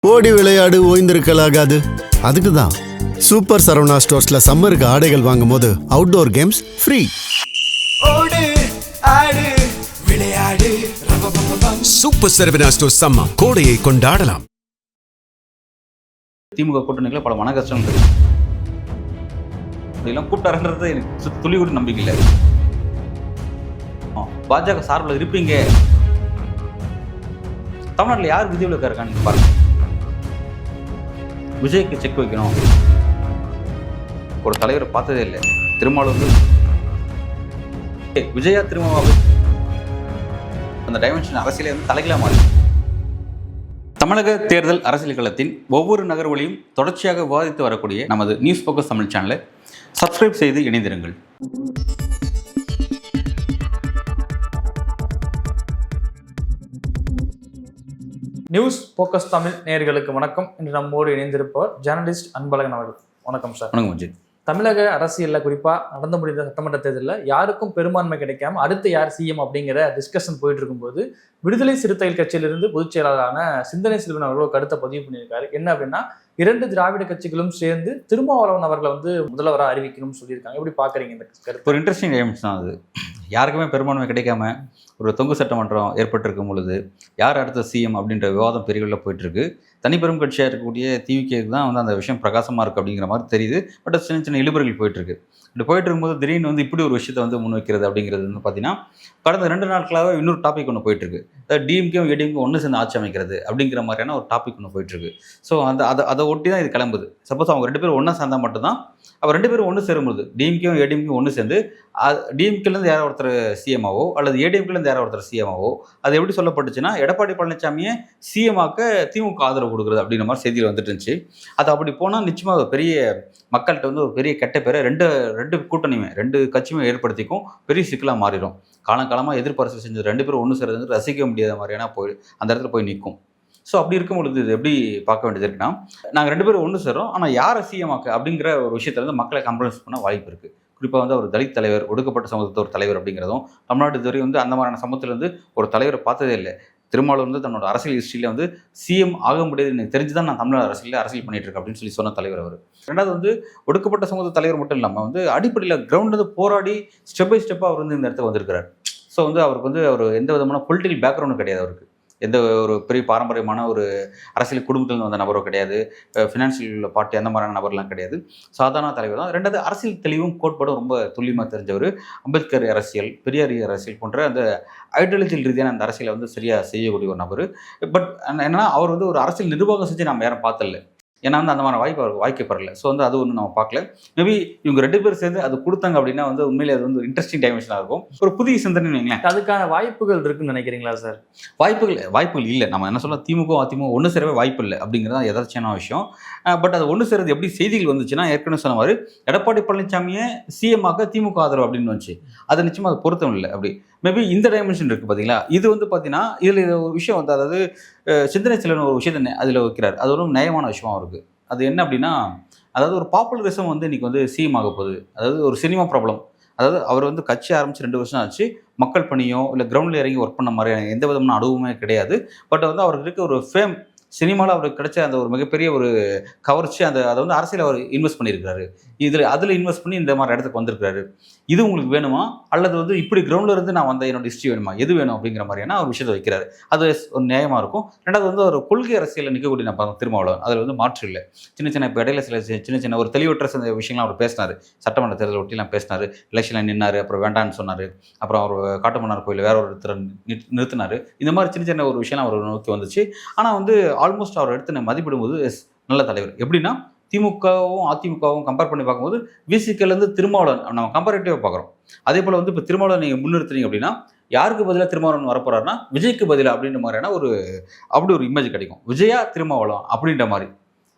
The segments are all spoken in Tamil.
ஓடி விளையாடு ஓய்ந்திருக்கலாகாது. அதுக்கு தான் சூப்பர் சரவணா ஸ்டோர்ஸ்ல சம்மருக்கு ஆடைகள் வாங்கும் போது அவுட்டோர் கேம்ஸ் ஃப்ரீ. ஓடு ஆடு விளையாடு சூப்பர் சரவணா ஸ்டோர்ஸ் சம்மா கோடையை கொண்டாடலாம். திமுக கூட்டணிகளை பல மன கஷ்டங்கள் இருக்கு. அப்படிலாம் கூட்டாருன்றது எனக்கு துளி கூட நம்பிக்கை இல்லை. பாஜக சார்பில் இருப்பீங்க. தமிழ்நாட்டில் யார் விதிவிலக்கா இருக்கான்னு நீங்க பாருங்க. விஜய்க்கு செக் வைக்கணும் ஒரு தலைவரை பார்த்ததே இல்லை. திருமாவளவன் விஜயா திருமாவளவன் அந்த டைமென்ஷன் அரசியலே வந்து தலைகளாக மாறி. தமிழக தேர்தல் அரசியல் களத்தின் ஒவ்வொரு நகர்வுகளையும் தொடர்ச்சியாக விவாதித்து வரக்கூடிய நமது நியூஸ் போக்கஸ் தமிழ் சேனலை சப்ஸ்கிரைப் செய்து இணைந்திருங்கள். நியூஸ் போக்கஸ் தமிழ் நேயர்களுக்கு வணக்கம். இன்று நம்மோடு இணைந்திருப்பவர் ஜேர்னலிஸ்ட் அன்பழகன் அவர்கள். வணக்கம் சார். வணக்கம் அஜித். தமிழக அரசியலில் குறிப்பாக நடந்து முடிந்த சட்டமன்ற தேர்தலில் யாருக்கும் பெரும்பான்மை கிடைக்காம அடுத்து யார் சிஎம் அப்படிங்கிற டிஸ்கஷன் போயிட்டு இருக்கும்போது விடுதலை சிறுத்தைகள் கட்சியிலிருந்து பொதுச் செயலாளரான சிந்தனை செல்வன் அவர்கள் கருத்தை பதிவு பண்ணியிருக்காரு. என்ன அப்படின்னா, 2 திராவிட கட்சிகளும் சேர்ந்து திருமாவளவன் அவர்களை வந்து முதல்வராக அறிவிக்கணும்னு சொல்லியிருக்காங்க. எப்படி பார்க்குறீங்க இந்த கருத்து? ஒரு இன்ட்ரெஸ்டிங் டைம்ஸ் தான் அது. யாருக்குமே பெரும்பான்மை கிடைக்காம ஒரு தொங்கு சட்டமன்றம் ஏற்பட்டிருக்கும் பொழுது யார் அடுத்த சிஎம் அப்படின்ற விவாதம் பெரிய அளவில் போயிட்டுருக்கு. தனிப்பெரும் கட்சியாக இருக்கக்கூடிய திமுகவுக்கு தான் வந்து அந்த விஷயம் பிரகாசமாக இருக்குது அப்படிங்கிற மாதிரி தெரியுது. பட் சின்ன சின்ன இழுபறிகள் போயிட்டுருக்கு. இப்படி போயிட்டு இருக்கும்போது திடீர்னு வந்து இப்படி ஒரு விஷயத்தை வந்து முன்வைக்கிறது அப்படிங்கிறது வந்து பார்த்தீங்கன்னா, கடந்த 2 நாட்களாக இன்னொரு டாபிக் ஒன்று போயிட்டுருக்கு. டிஎம்கேவும் ஏடிஎம்கே ஒன்று சேர்ந்து ஆட்சி அமைக்கிறது அப்படிங்கிற மாதிரியான ஒரு டாபிக் ஒன்று போயிட்டுருக்கு. ஸோ அதை ஒட்டி தான் இது கிளம்புது. சப்போஸ் அவங்க 2 பேரும் ஒன்றா சேர்ந்தால் மட்டும்தான், அவர் 2 பேரும் ஒன்று சேரும்போது டிஎம்கேவும் ஏடிஎம்கே ஒன்று சேர்ந்து டிஎம்கேலேருந்து யாரோ ஒருத்தர் சிஎம்ஆவோ அல்லது ஏடிஎம்கேலேருந்து யாரோ ஒருத்தர் சிஎம்ஆவோ அது எப்படி சொல்லப்பட்டுச்சுன்னா, எடப்பாடி பழனிசாமியை சிஎம்ஆக்க திமுக ஆதரவு கொடுக்குறது அப்படிங்கிற மாதிரி செய்தியில் வந்துட்டு இருந்துச்சு. அது அப்படி போனால் நிச்சயமாக பெரிய மக்கள்கிட்ட வந்து ஒரு பெரிய கெட்ட பேரை ரெண்டு கூட்டணியுமே 2 கட்சியுமே ஏற்படுத்திக்கும் பெரிய சிக்கலாக மாறிடும். காலங்காலமாக எதிர்பார்த்து செஞ்சது 2 பேரும் ஒன்று சேர்றது வந்து ரசிக்க முடியாத மாதிரியான அந்த இடத்துல போய் நிற்கும். ஸோ அப்படி இருக்கும் பொழுது இது எப்படி பார்க்க வேண்டியது இருக்குன்னா, நாங்கள் 2 பேரும் ஒன்று சேர்றோம், ஆனால் யாரை சிஎம்ஆக்க அப்படிங்கிற ஒரு விஷயத்துல வந்து மக்களை கம்ப்ரமைஸ் பண்ண வாய்ப்பு இருக்குது. குறிப்பாக வந்து ஒரு தலித் தலைவர், ஒடுக்கப்பட்ட சமூகத்தை ஒரு தலைவர் அப்படிங்கிறதும், தமிழ்நாட்டு இதுவரை வந்து அந்த மாதிரியான சமூகத்திலேருந்து ஒரு தலைவரை பார்த்ததே இல்லை. திருமாவளவன் வந்து தன்னோட அரசியல் ஹிஸ்ட்ரியில் வந்து சிஎம் ஆக முடியாது, எனக்கு தெரிஞ்சு தான் நான் தமிழ் அரசியல் பண்ணிட்டு இருக்கேன் அப்படின்னு சொல்லி சொன்ன தலைவர் அவர். ரெண்டாவது வந்து ஒடுக்கப்பட்ட சமூக தலைவர் மட்டும் இல்லாமல் வந்து அடிப்படையில் கிரவுண்ட் போராடி ஸ்டெப் பை ஸ்டெப்பாக அவர் வந்து இந்த இடத்துக்கு வந்திருக்கிறார். ஸோ வந்து அவருக்கு வந்து அவர் எந்த விதமான பொலிட்டிக்கல் பேக்ரவுண்டும் கிடையாது. அவருக்கு எந்த ஒரு பெரிய பாரம்பரியமான ஒரு அரசியல் குடும்பத்தில் வந்த நபரோ கிடையாது, ஃபினான்ஷியல் பார்ட்டி அந்த மாதிரியான நபர்லாம் கிடையாது. சாதாரண தலைவர் தான். ரெண்டாவது அரசியல் தெளிவும் கோட்பாடும் ரொம்ப துல்லியமாக தெரிஞ்சவர். அம்பேத்கர் அரசியல், பெரியார் அரசியல் போன்ற அந்த ஐடியாலஜியல் ரீதியான அந்த அரசியலை வந்து சரியாக செய்யக்கூடிய ஒரு நபர். பட் என்னன்னா, அவர் வந்து ஒரு அரசியல் நிர்வாகம் செஞ்சு நம்ம யாரும் பார்த்தல. ஏன்னா வந்து அந்த மாதிரி வாய்ப்பு அவருக்கு வாய்க்கப்படலை. ஸோ வந்து அது ஒன்று நம்ம பார்க்கல. மேபி இவங்க 2 பேர் சேர்ந்து அது கொடுத்தாங்க அப்படின்னா வந்து உண்மையிலே அது வந்து இன்ட்ரெஸ்டிங் டைமென்ஷனாக இருக்கும். ஒரு புதிய சிந்தனை வைங்களேன். அதுக்கான வாய்ப்புகள் இருக்குன்னு நினைக்கிறீங்களா சார்? வாய்ப்புகள் இல்லை. நம்ம என்ன சொல்லலாம், திமுக அதிமுக ஒன்று சேரவே வாய்ப்பு இல்லை அப்படிங்கிறது எதாச்சியான விஷயம். பட் அது ஒன்று சேரது எப்படி செய்திகள் வந்துச்சுன்னா, ஏற்கனவே சொன்ன மாதிரி எடப்பாடி பழனிசாமியை சிஎம்ஆக்க திமுக ஆதரவு அப்படின்னு வந்துச்சு. அது நிச்சயமாக அது பொருத்தம் இல்லை. அப்படி மேபி இந்த டைமென்ஷன் இருக்குது பார்த்தீங்களா. இது வந்து பார்த்தீங்கன்னா இதில் ஒரு விஷயம் வந்து, அதாவது சிந்தனை செல்வன் ஒரு விஷயத்தை அதில் வைக்கிறார். அது ஒரு நயமான விஷயமா இருக்குது. அது என்ன அப்படின்னா, அதாவது ஒரு பாப்புலரிசம் வந்து இன்றைக்கி வந்து சிஎம் ஆக போகுது. அதாவது ஒரு சினிமா ப்ராப்ளம். அதாவது அவர் வந்து கட்சி ஆரம்பித்து 2 வருஷம் ஆச்சு. மக்கள் பணியோ இல்லை கிரவுண்டில் இறங்கி ஒர்க் பண்ண மாதிரியான எந்த விதமான அனுபவமே கிடையாது. பட் வந்து அவருக்கு இருக்க ஒரு ஃபேம், சினிமாவில் அவருக்கு கிடைச்ச அந்த ஒரு மிகப்பெரிய ஒரு கவர்ச்சி, அதை வந்து அரசியல் அவர் இன்வெஸ்ட் பண்ணியிருக்காரு. அதில் இன்வெஸ்ட் பண்ணி இந்த மாதிரி இடத்துக்கு வந்திருக்காரு. இது உங்களுக்கு வேணுமா, அல்லது வந்து இப்படி கிரவுண்டில் இருந்து நான் வந்த என்னோட ஹிஸ்ட்ரி வேணுமா, எது வேணும் அப்படிங்கிற மாதிரியான ஒரு விஷயத்தை வைக்கிறாரு. அது ஒரு நியாயமாக இருக்கும். ரெண்டாவது வந்து ஒரு கொள்கை அரசியலில் நிற்கக்கூடிய நான் திருமாவளவன், அதில் வந்து மாற்று இல்லை. சின்ன இப்போ இடையில சின்ன ஒரு தெளிவற்ற சில விஷயங்கள்லாம் அவர் பேசினார். சட்டமன்ற தேர்தல் ஒட்டிலாம் பேசினார். எலெக்ஷனில் நின்னார், அப்புறம் வேண்டான்னு சொன்னார். அப்புறம் அவர் காட்டுமன்னார் கோயிலில் வேற ஒருத்தர் நிறுத்தினார். இந்த மாதிரி சின்ன ஒரு விஷயம்லாம் அவர் நோக்கி வந்துச்சு. ஆனால் வந்து ஆல்மோஸ்ட் அவர் எடுத்து மதிப்பிடும்போது நல்ல தலைவர். எப்படின்னா, திமுகவும் அதிமுகவும் கம்பேர் பண்ணி பார்க்கும்போது விசிகேலேருந்து திருமாவளவன் நம்ம கம்பேரிட்டிவாக பார்க்குறோம். அதே போல் வந்து இப்போ திருமாவளவன் நீங்கள் முன்னிறுத்துறீங்க அப்படின்னா, யாருக்கு பதிலாக திருமாவளவன் வரப்போறாருன்னா விஜய்க்கு பதிலாக அப்படின்ற மாதிரியான அப்படி ஒரு இமேஜ் கிடைக்கும். விஜயா திருமாவளவன் அப்படின்ற மாதிரி.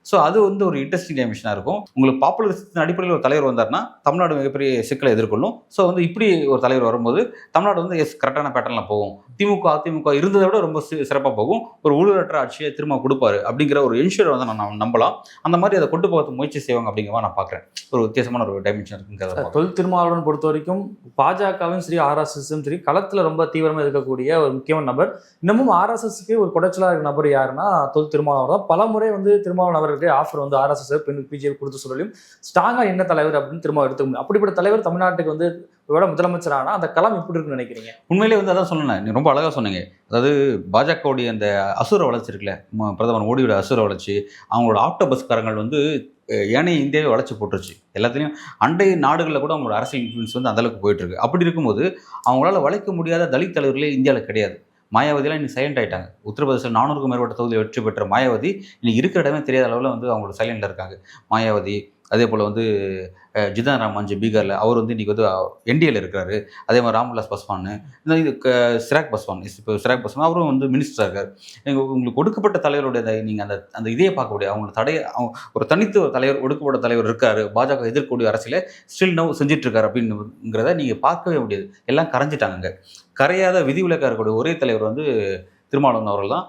ஸோ அது வந்து ஒரு இன்ட்ரெஸ்டிங் டைமென்ஷனாக இருக்கும். உங்களுக்கு பாப்புலர் அடிப்படையில் ஒரு தலைவர் வந்தார்னா தமிழ்நாடு மிகப்பெரிய சிக்கலை எதிர்கொள்ளும். ஸோ வந்து இப்படி ஒரு தலைவர் வரும்போது தமிழ்நாடு வந்து கரெக்டான பேட்டர்னில் போகும். திமுக அதிமுக இருந்ததை விட ரொம்ப சிறப்பாக போகும். ஒரு ஊழலற்ற ஆட்சியை திரும்ப கொடுப்பாரு அப்படிங்கிற ஒரு என்ஷூர் வந்து நான் நம்பலாம். அந்த மாதிரி அதை கொண்டு போகிறது முயற்சி செய்வாங்க அப்படிங்கிற நான் பார்க்குறேன். ஒரு வித்தியாசமான ஒரு டைமென்ஷன் இருக்குங்கிறத. தொல் திருமாவளவன் பொறுத்த வரைக்கும் பாஜகவும் சரி ஆர்எஸ்எஸும் சரி களத்தில் ரொம்ப தீவிரமாக இருக்கக்கூடிய ஒரு முக்கியமான நபர். இன்னமும் ஆர்எஸ்எஸ்க்கு ஒரு குடைச்சலாக இருக்க நபர் யாருன்னா தொல் திருமாவளவன் தான். பல முறை வந்து திருமாவளவன் அவர்களுக்கு ஆஃபர் வந்து ஆர்எஸ்எஸ் பிஜேபி கொடுத்து சொல்லலையும் ஸ்ட்ராங்காக என்ன தலைவர் அப்படின்னு திரும்ப எடுத்துக்க முடியும். அப்படிப்பட்ட தலைவர் தமிழ்நாட்டுக்கு வந்து விட முதலமைச்சர் ஆனால் அந்த களம் எப்படி இருக்குன்னு நினைக்கிறீங்க? உண்மையிலே வந்து அதான் சொன்னேன், நீ ரொம்ப அழகாக சொன்னீங்க. அதாவது பாஜகவுடைய அந்த அசுர வளர்ச்சி இருக்குல்ல, பிரதமர் மோடியோட அசுர வளர்ச்சி, அவங்களோட ஆக்டோபஸ்காரங்கள் வந்து ஏனைய இந்தியாவை வளர்ச்சி போட்டுருச்சு. எல்லாத்துலேயும் அண்டை நாடுகளில் கூட அவங்களோட அரசியல் இன்ஃப்ளூயன்ஸ் வந்து அந்தளவுக்கு போயிட்டுருக்கு. அப்படி இருக்கும்போது அவங்களால வளைக்க முடியாத தலித் தலைவர்களே இந்தியாவில் கிடையாது. மாயாவதிலாம் இன்னைக்கு சைலண்ட் ஆகிட்டாங்க. உத்தரப்பிரதேசம் 400க்கும் மேற்பட்ட தொகுதியில் வெற்றி பெற்ற மாயாவதி இன்னைக்கு இருக்கிற இடமே தெரியாத அளவில் வந்து அவங்களோட சைலண்டில் இருக்காங்க. மாயாவதி, அதே போல் வந்து ஜிதன் ராம் மாஞ்சி பீகாரில் அவர் வந்து இன்றைக்கி வந்து என்டிஏல இருக்கிறாரு. அதே மாதிரி ராம்விலாஸ் பாஸ்வான், இந்த இது சிராக் பாஸ்வான், இப்போ சிராக் பாஸ்வான் அவரும் வந்து மினிஸ்டராக இருக்கார். உங்களுக்கு ஒடுக்கப்பட்ட தலைவருடைய நீங்கள் அந்த அந்த இதையே பார்க்கக்கூடிய அவங்களோட ஒரு தனித்து தலைவர், ஒடுக்கப்பட்ட தலைவர் இருக்கார், பாஜக எதிர்க்கக்கூடிய அரசியலை ஸ்டில் நவ் செஞ்சிட்ருக்காரு அப்படிங்கிறத நீங்கள் பார்க்கவே முடியாது. எல்லாம் கரைஞ்சிட்டாங்க. கரையாத விதிவிலக்காக இருக்கக்கூடிய ஒரே தலைவர் வந்து திருமாவளவன் அவர்கள் தான்.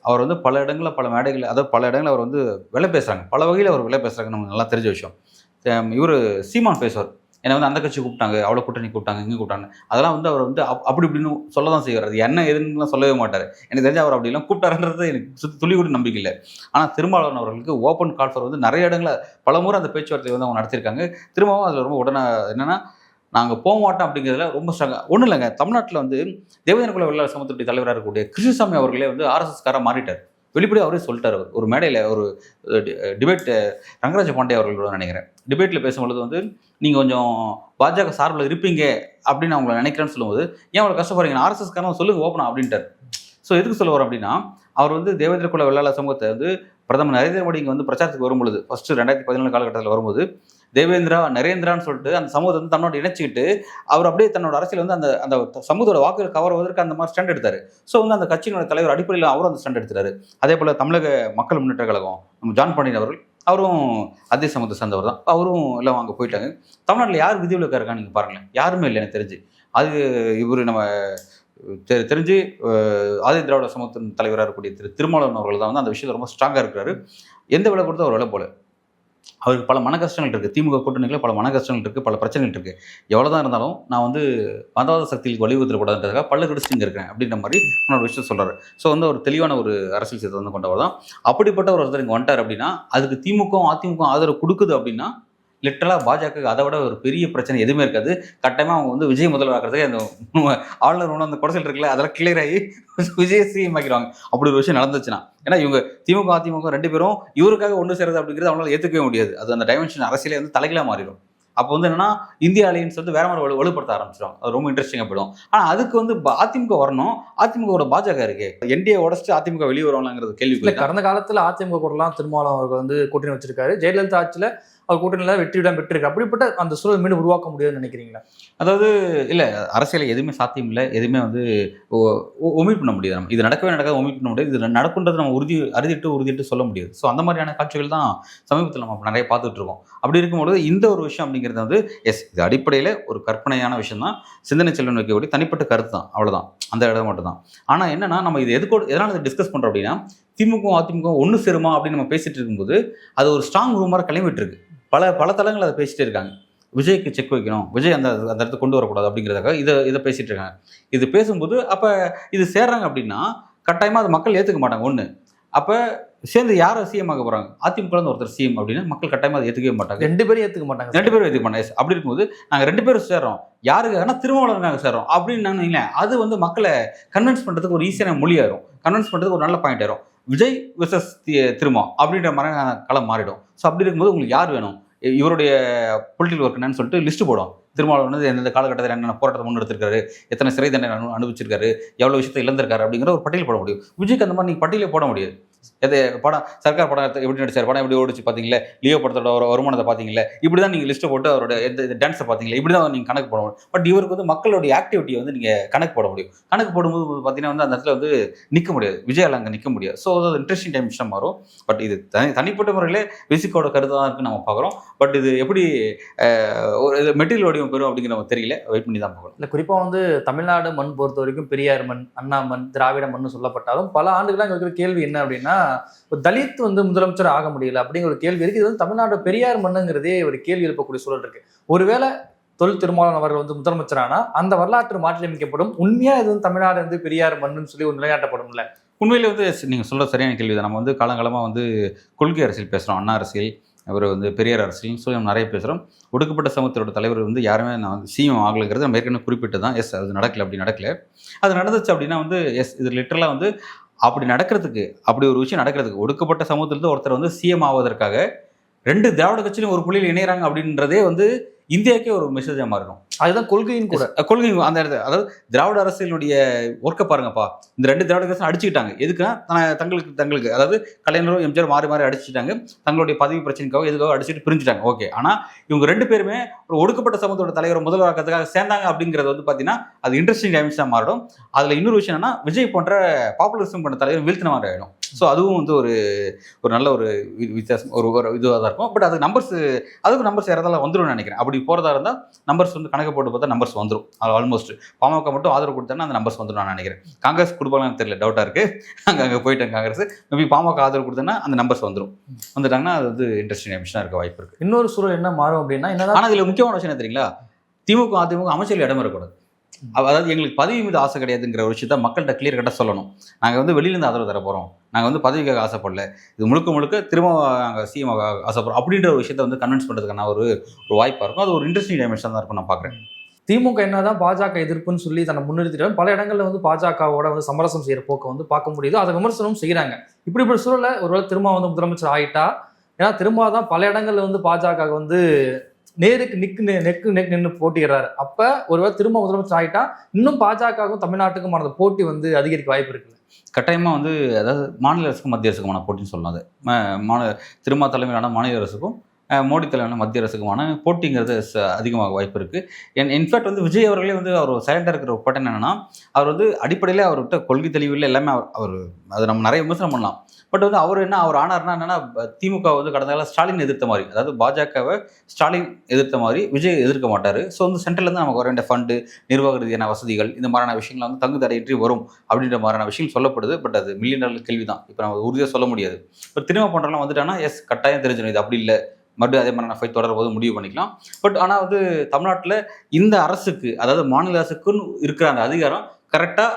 அவர் வந்து பல இடங்களில் பல மேடைகளில், அதாவது பல இடங்களில் அவர் வந்து விலை பேசுகிறாங்க, பல வகையில் அவர் விலை பேசுகிறாங்க, நமக்கு நல்லா தெரிஞ்ச விஷயம். இவர் சீமான் பேசுவார், என்னை வந்து அந்த கட்சி கூப்பிட்டாங்க, அவ்வளோ கூட்டணி கூப்பிட்டாங்க, இங்கே கூப்பிட்டாங்க, அதெல்லாம் வந்து அவர் வந்து அப்படி இப்படின்னு சொல்ல தான் செய்வார். அது என்ன எதுன்னுலாம் சொல்லவே மாட்டார். எனக்கு தெரிஞ்ச அவர் அப்படிலாம் கூப்பிட்டாருன்றது எனக்கு துளி கூட நம்பிக்கை இல்லை. ஆனால் திருமாவளவன் அவர்களுக்கு ஓப்பன் கால் ஃபார் வந்து நிறைய இடங்களில் பல முறை அந்த பேச்சுவார்த்தை வந்து அவங்க நடத்தியிருக்காங்க. திரும்பவும் அதில் ரொம்ப உடனே என்னென்னா நாங்கள் போக மாட்டோம் அப்படிங்கிறதுல ரொம்ப ஸ்ட்ராங்காக. ஒன்றும் இல்லைங்க, தமிழ்நாட்டில் வந்து தேவேந்திர குல வெள்ளாளர் சமத்துவத்துடைய தலைவராக இருக்கக்கூடிய கிருஷ்ணசாமி அவர்களே வந்து ஆர்எஸ்எஸ்காராக மாறிட்டார். வெளிப்படையாக அவரே சொல்லிட்டார். அவர் ஒரு மேடையில் ஒரு டிபேட் ரங்கராஜ பாண்டே அவர்களோட நினைக்கிறேன், டிபேட்டில் பேசும்பொழுது வந்து நீங்கள் கொஞ்சம் பாஜக சார்பில் இருப்பீங்க அப்படின்னு அவங்கள நினைக்கிறேன்னு சொல்லும்போது, ஏன் அவ்வளோ கஷ்டப்படுறீங்க, ஆர்எஸ்எஸ்காரன் சொல்லுங்க ஓப்பனா அப்படின்ட்டார். ஸோ எதுக்கு சொல்ல வரோம் அப்படின்னா, அவர் வந்து தேவேந்திர குல வெள்ளாளர் சமூகத்தை வந்து பிரதமர் நரேந்திர மோடி இங்கே வந்து பிரச்சாரத்துக்கு வரும்பொழுது, ஃபஸ்ட்டு 2017 காலகட்டத்தில் வரும்போது நரேந்திரான்னு சொல்லிட்டு அந்த சமூகத்தை வந்து தன்னோட இணைச்சிக்கிட்டு அவர் அப்படியே தன்னோட அரசியல் வந்து அந்த அந்த சமூகத்தோட வாக்குகள் கவர்வதற்கு அந்த மாதிரி ஸ்டாண்ட் எடுத்தார். ஸோ வந்து அந்த கட்சியினோட தலைவர் அடிப்படையில் அவரும் அந்த ஸ்டாண்ட் எடுத்தார். அதே போல் தமிழக மக்கள் முன்னேற்ற கழகம் நம்ம ஜான் பாண்டியன் அவர்கள், அவரும் அதே சமூகத்தை சேர்ந்தவர் தான். அவரும் எல்லாம் அங்கே போயிட்டாங்க. தமிழ்நாட்டில் யார் விதிவிலக்காக இருக்கான்னு நீங்கள் பாருங்களேன், யாருமே இல்லை எனக்கு தெரிஞ்சு. அது இவர் நம்ம தெரிஞ்சு ஆதி திராவிட சமூகத்தின் தலைவராக இருக்கக்கூடிய திருமாவளவன் அவர்கள் தான் வந்து அந்த விஷயத்தில் ரொம்ப ஸ்ட்ராங்காக இருக்கிறாரு. எந்த விலை கொடுத்தா அவர் விலை போல. அவருக்கு பல மன கஷ்டங்கள் இருக்குது, திமுக கூட்டணிகளில் பல மன கஷ்டங்கள் இருக்குது, பல பிரச்சனைகள் இருக்குது. எவ்வளோ தான் இருந்தாலும் நான் வந்து மதவாத சக்திகளுக்கு வலியுறுத்தக்கூடாதுன்றதுக்காக பல்ல கடிச்சு இங்கே இருக்கிறேன் அப்படின்ற மாதிரி ஒரு விஷயம் சொல்கிறார். ஸோ வந்து ஒரு தெளிவான ஒரு அரசியல் சித்தத்தை வந்து கொண்டவர் தான். அப்படிப்பட்ட ஒரு ஒருத்தர் இங்கே வந்துட்டார் அப்படின்னா, அதுக்கு திமுக அதிமுக ஆதரவு கொடுக்குது அப்படின்னா லிட்டரலாக பாஜக அதை விட ஒரு பெரிய பிரச்சனை எதுவுமே இருக்காது. கட்டாயமாக அவங்க வந்து விஜய் முதல்வராகிறதுக்கு அந்த ஆளுநர் ஒன்று அந்த குறைச்சல் இருக்குல்ல, அதெல்லாம் கிளியர் ஆகி விஜய் சிஎம் ஆக்கிடுவாங்க. அப்படி ஒரு விஷயம் நடந்துச்சுன்னா, ஏன்னா இவங்க திமுக அதிமுக ரெண்டு பேரும் இவருக்காக ஒன்று சேருது அப்படிங்கிறது அவங்களால ஏற்றுக்கவே முடியாது. அது அந்த டைமென்ஷன் அரசியலே வந்து தலைகளாக மாறிடும். அப்போ வந்து என்னன்னா இந்தியா அலையன்ஸ் வந்து வேற மாதிரி வலுப்படுத்த ஆரம்பிச்சிடும். அது ரொம்ப இன்ட்ரெஸ்டிங்காக போயிடும். ஆனால் அதுக்கு வந்து அதிமுக வரணும். அதிமுக பாஜக இருக்கு, என்டிஏ உடச்சிட்டு அதிமுக வெளியே வருவாங்கிறது கேள்வி. கடந்த காலத்தில் அதிமுக கூடலாம் திருமாவளவன் அவர்கள் வந்து கூட்டணி வச்சிருக்காரு. ஜெயலலிதா ஆட்சியில் அவர் கூட்டணியில் வெற்றியிடம் பெற்றிருக்கு. அப்படிப்பட்ட அந்த சூழல் மீண்டும் உருவாக்க முடியாதுன்னு நினைக்கிறீங்களா? அதாவது இல்லை, அரசியலில் எதுவுமே சாத்தியம் இல்லை, எதுவுமே வந்து ஒமிட் பண்ண முடியாது. நம்ம இது நடக்கவே நடக்காது, ஒமிட் பண்ண முடியாது. இது நடக்குன்றது நம்ம உறுதிட்டு சொல்ல முடியாது. ஸோ அந்த மாதிரியான காட்சிகள் தான் சமீபத்தில் நம்ம நிறைய பார்த்துட்டு இருக்கோம். அப்படி இருக்கும்போது இந்த ஒரு விஷயம் அப்படிங்கிறது வந்து இது அடிப்படையில் ஒரு கற்பனையான விஷயம் தான், சிந்தனை செல்வன் வைக்கக்கூடிய தனிப்பட்ட கருத்து தான், அவ்வளோதான், அந்த இடம் மட்டும் தான். ஆனால் என்னன்னா நம்ம இது எதனால் இதை டிஸ்கஸ் பண்ணுறோம் அப்படின்னா, திமுக அதிமுக ஒன்று சேருமா அப்படின்னு நம்ம பேசிட்டு இருக்கும்போது அது ஒரு ஸ்ட்ராங் ரூமாக கிளம்பிட்டு இருக்கு. பல தளங்கள் அதை பேசிகிட்டே இருக்காங்க. விஜய்க்கு செக் வைக்கணும், விஜய் அந்த இடத்துக்கு கொண்டு வரக்கூடாது அப்படிங்கிறதுக்காக இதை பேசிகிட்டு இருக்காங்க. இது பேசும்போது அப்போ இது சேர்றாங்க அப்படின்னா கட்டாயமாக அது மக்கள் ஏற்றுக்க மாட்டாங்க. ஒன்று, அப்போ சேர்ந்து யாரை சிஎம் ஆக போகிறாங்க, அதிமுக ஒருத்தர் சிஎம் அப்படின்னா மக்கள் கட்டாயமாக அதை ஏற்றுக்கவே மாட்டாங்க. ரெண்டு பேரும் ஏற்றுக்க மாட்டாங்க. அப்படி இருக்கும்போது நாங்கள் 2 பேரும் சேர்றோம், யாருக்காகனா திருமாவளவனுக்காக சேர்றோம் அப்படின்னு நான் அது வந்து மக்களை கன்வின்ஸ் பண்ணுறதுக்கு ஒரு ஈஸியான மொழியாயிரும், கன்வின்ஸ் பண்ணுறதுக்கு ஒரு நல்ல பாயிண்ட் ஆயிரும். விஜய் விசஸ் திருமா அப்படின்ற மாதிரி களம் மாறிடும். ஸோ அப்படி இருக்கும்போது உங்களுக்கு யார் வேணும், இவருடைய பொலிட்டிக்கல் ஒர்க் என்னன்னு சொல்லிட்டு லிஸ்ட்டு போடும். திருமாவளவன் வந்து எந்தெந்த காலகட்டத்தில் என்னென்ன போராட்டத்தை முன்னெடுத்திருக்காரு, எத்தனை சிறை தண்டனை அனுபவிச்சிருக்காரு, எவ்வளோ விஷயத்தை இழந்திருக்காரு அப்படிங்கிற ஒரு பட்டியல் போட முடியும். விஜய்க்கு அந்த மாதிரி நீங்கள் பட்டியலே போட முடியாது. எது படம் சர்க்கார் படம் எப்படி நடிச்சார், படம் எப்படி ஓடிச்சு பார்த்தீங்களா, லியோ படத்தோட வருமானத்தை பார்த்தீங்களா, இப்படி தான் நீங்கள் லிஸ்ட்டை போட்டு அவரோட டான்ஸை பார்த்தீங்களா, இப்படி தான் நீங்கள் கணக்கு போட முடியும். பட் இவருக்கு வந்து மக்களுடைய ஆக்டிவிட்டியை வந்து நீங்கள் கணக்கு போட முடியும். கணக்கு போடும்போது பார்த்தீங்கன்னா வந்து அந்த இடத்துல வந்து நிற்க முடியாது, விஜயால் அங்கே நிற்க முடியாது. ஸோ அது இன்ட்ரெஸ்டிங் டைம்ஸ்டாக மாறும். பட் இது தனிப்பட்ட முறையில் விசிக்கோட கருத்து தான் இருக்குன்னு நம்ம பார்க்குறோம். பட் இது எப்படி ஒரு மெட்டீரியல் வடிவம் பெறும் அப்படிங்கிற நம்ம தெரியல, வெயிட் பண்ணி தான் பார்க்கணும். இல்லை, குறிப்பாக வந்து தமிழ்நாடு மண் பொறுத்த வரைக்கும் பெரியார் மண், அண்ணா மண், திராவிட மண் சொல்லப்பட்டாலும் பல ஆண்டுகளாக இருக்கிற கேள்வி என்ன அப்படின்னா, ஒரு தலித் வந்து முதலமைச்சர் ஆக முடியல அப்படிங்கிற ஒரு கேள்வி இருக்கு. இது வந்து தமிழ்நாடு பெரியார் மண்ணுங்கிறதே ஒரு கேள்வி எழுப்பக்கூடிய சூழல் இருக்கு. ஒருவேளை தொல் திருமாவளவன் அவர்கள் வந்து முதலமைச்சரானா அந்த வரலாற்று மாற்றியமைக்கப்படும், உண்மையா இது வந்து தமிழ்நாடு வந்து பெரியார் மண்ணுன்னு சொல்லி ஒரு நிலைநாட்டப்படும்ல? உண்மையிலே வந்து நீங்கள் சொல்கிற சரியான கேள்வி தான். நம்ம வந்து காலங்காலமாக வந்து கொள்கை அரசியல் பேசுகிறோம், அண்ணா அரசியல், அவர் வந்து பெரியார் அரசியல்னு சொல்லி நம்ம நிறைய பேசுகிறோம். ஒடுக்கப்பட்ட சமூகத்தோட தலைவர் வந்து யாருமே நான் வந்து சிஎம் ஆகலைங்கிறது நம்ம ஏற்கனவே குறிப்பிட்டு தான். எஸ், அது நடக்கல, அப்படி நடக்கல. அது நடந்துச்சு அப்படின்னா வந்து எஸ், இது லிட்டரலாக வந்து அப்படி நடக்கிறதுக்கு, அப்படி ஒரு விஷயம் நடக்கிறதுக்கு, ஒடுக்கப்பட்ட சமூகத்திலிருந்து ஒருத்தர் வந்து சிஎம் ஆவதற்காக 2 திராவிட கட்சியிலும் ஒரு புள்ளியில் இணைகிறாங்க அப்படின்றதே வந்து இந்தியாவுக்கே ஒரு மெசேஜாக மாறணும். அதுதான் கொள்கையும் கூட. கொள்கை அந்த இடத்துல, அதாவது திராவிட அரசியலுடைய ஒர்க்கை பாருங்கப்பா, இந்த 2 திராவிட கட்சி அடிச்சுக்கிட்டாங்க. எதுக்குன்னா தங்களுக்கு அதாவது கலைஞரும் எம்ஜிஆர் மாறி மாறி அடிச்சுட்டாங்க, தங்களுடைய பதவி பிரச்சனைக்காக எதுக்காக அடிச்சுட்டு பிரிஞ்சுட்டாங்க. ஓகே, ஆனால் இவங்க 2 பேருமே ஒரு ஒடுக்கப்பட்ட சமூகத்தோட தலைவர் முதல்வராக்கிறதுக்காக சேர்ந்தாங்க அப்படிங்கிறது வந்து பார்த்தீங்கன்னா அது இன்ட்ரெஸ்டிங் டைம்ஸாக மாறிடும். அதில் இன்னொரு விஷயம் என்னன்னா, விஜய் போன்ற பாப்புலரிசம் பண்ண தலைவர் வீழ்த்தின மாதிரி ஆகிடும். ஸோ அதுவும் வந்து ஒரு நல்ல ஒரு வித்தியாசம், ஒரு இதுவாக தான் இருக்கும். பட் அது அதுக்கு நம்பர்ஸ் யாராவது வந்துடும் நினைக்கிறேன். அப்படி போகிறதா இருந்தால் நம்பர்ஸ் வந்து கணக்கு போட்டு பார்த்தா நம்பர்ஸ் வந்துடும். அது ஆல்மோஸ்ட் பாமக மட்டும் ஆதரவு கொடுத்தாங்கன்னா அந்த நம்பர்ஸ் வந்துடும் நான் நினைக்கிறேன். காங்கிரஸ் கொடுப்பாங்கன்னு தெரியல, டவுட்டாக இருக்குது. அங்கே போயிட்டேன் காங்கிரஸ். மேபி பாமக ஆதரவு கொடுத்தேன்னா அந்த நம்பர்ஸ் வந்துட்டாங்கன்னா அது வந்து இன்ட்ரெஸ்டிங் நிமிஷம் இருக்க வாய்ப்பு இருக்குது. இன்னொரு சூழல் என்ன மாறும் அப்படின்னா, ஆனால் இதில் முக்கியமான விஷயம் என்ன தெரியுங்களா, திமுக அதிமுக அமைச்சர்கள் இடம் இருக்கக்கூடாது. அதாவது எங்களுக்கு பதவி மீது ஆசை கிடையாதுங்கிற ஒரு விஷயத்த மக்கள்கிட்ட கிளியர் கட்டாக சொல்லணும். நாங்கள் வந்து வெளியிலேருந்து ஆதரவு தர போகிறோம், நாங்கள் வந்து பதவிக்காக ஆசைப்படல, இது முழுக்க திரும்ப நாங்கள் சிஎம் ஆசைப்படுறோம் அப்படின்ற ஒரு விஷயத்தை வந்து கன்வின்ஸ் பண்ணுறதுக்கான ஒரு வாய்ப்பாக இருக்கும். அது ஒரு இன்ட்ரெஸ்டிங் டைமென்ஷன் தான் இருக்கும் நான் பார்க்குறேன். திமுக என்னதான் பாஜக எதிர்ப்புன்னு சொல்லி தன்னை முன்னிறுத்திட்டாலும் பல இடங்கள்ல வந்து பாஜகவோட வந்து சமரசம் செய்யற போக்கை வந்து பார்க்க முடியுது, அதை விமர்சனமும் செய்யறாங்க. இப்படி சூழலை ஒருவேளை திரும்ப வந்து முதலமைச்சர் ஆயிட்டா, ஏன்னா திரும்ப தான் பல இடங்கள்ல வந்து பாஜக வந்து நெக்கு நின்று போட்டிடுறாரு. அப்ப ஒருவேளை திரும்ப முதலமைச்சர் ஆகிட்டா இன்னும் பாஜகவுக்கும் தமிழ்நாட்டுக்கும் அந்த போட்டி வந்து அதிகரிக்க வாய்ப்பு இருக்குல்ல? கட்டாயமாக வந்து அதாவது மாநில அரசுக்கும் மத்திய அரசுக்குமான போட்டின்னு சொல்லலாம். அது திரும்ப தலைமையிலான மாநில அரசுக்கும் மோடி தலைமையிலான மத்திய அரசுக்குமான போட்டிங்கிறது அதிகமாக வாய்ப்பு இருக்குது. இன்ஃபேக்ட் வந்து விஜய் அவர்களே வந்து அவர் சைலண்டாக இருக்கிற ஒரு பட்டன் என்னென்னா, அவர் வந்து அடிப்படையில் அவர்கிட்ட கொள்கை தெளிவில் எல்லாமே அவர் அதை நம்ம நிறைய விமர்சனம் பண்ணலாம். பட் வந்து அவர் ஆனார்னா என்னன்னா, திமுக வந்து கடந்த காலம் ஸ்டாலின் எதிர்த்த மாதிரி, அதாவது பாஜகவை ஸ்டாலின் எதிர்த்த மாதிரி விஜய் எதிர்க்க மாட்டார். ஸோ வந்து சென்ட்ரலேருந்து நமக்கு வர வேண்டிய ஃபண்டு, நிர்வாக ரீதியான வசதிகள், இந்த மாதிரியான விஷயங்கள் வந்து தங்கு தடையின்றி வரும் அப்படின்ற மாதிரியான விஷயம் சொல்லப்படுது. பட் அது மில்லியன் டாலர் கேள்வி தான். இப்போ நம்ம உறுதியாக சொல்ல முடியாது. இப்போ திரும்ப பண்ணுறலாம் வந்துட்டாங்கன்னா எஸ் கட்டாயம் தெரிஞ்சிடும் இது அப்படி இல்லை, மறுபடியும் அதே மாதிரி ஃபைட் தொடர்போது முடிவு பண்ணிக்கலாம். பட் ஆனால் வந்து தமிழ்நாட்டில் இந்த அரசுக்கு, அதாவது மாநில அரசுக்குன்னு இருக்கிற அந்த அதிகாரம் கரெக்டாக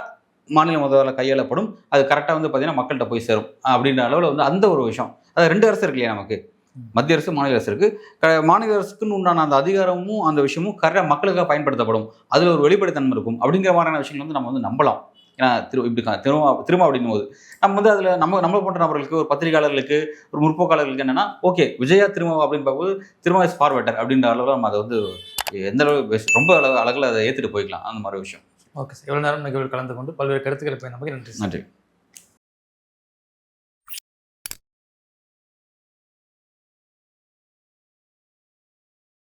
மாநில முதல்வரால் கையாளப்படும். அது கரெக்டாக வந்து பார்த்தீங்கன்னா மக்கள்கிட்ட போய் சேரும் அப்படின்ற அளவில் வந்து அந்த ஒரு விஷயம். அது 2 அரசு இருக்கு இல்லையா நமக்கு, மத்திய அரசு மாநில அரசு இருக்குது. மாநில அரசுக்குன்னு உண்டான அந்த அதிகாரமும் அந்த விஷயமும் கரெக்டாக மக்களுக்காக பயன்படுத்தப்படும். அதில் ஒரு வெளிப்படைத்தன்மை இருக்கும் அப்படிங்கிற மாதிரியான விஷயங்கள் வந்து நம்ம வந்து நம்பலாம். ஏன்னா திரும்ப அப்படின்னும் போது நம்ம வந்து அதில் நம்ம போன்ற நபர்களுக்கு, ஒரு பத்திரிகையாளர்களுக்கு, ஒரு முற்போக்காளர்களுக்கு என்னென்னா, ஓகே விஜயா திரும்ப அப்படின்னு பார்க்கும்போது திரும்ப இஸ் ஃபார் பெட்டர் அப்படின்ற அளவில் நம்ம அதை வந்து எந்த அளவு ரொம்ப அழகில் அதை ஏற்றுட்டு போய்க்கலாம். அந்த மாதிரி விஷயம். ஓகே சார், எவ்வளோ நேரம் நிகழ்வு கலந்து கொண்டு பல்வேறு கருத்துக்களை போய் நமக்கு நன்றி.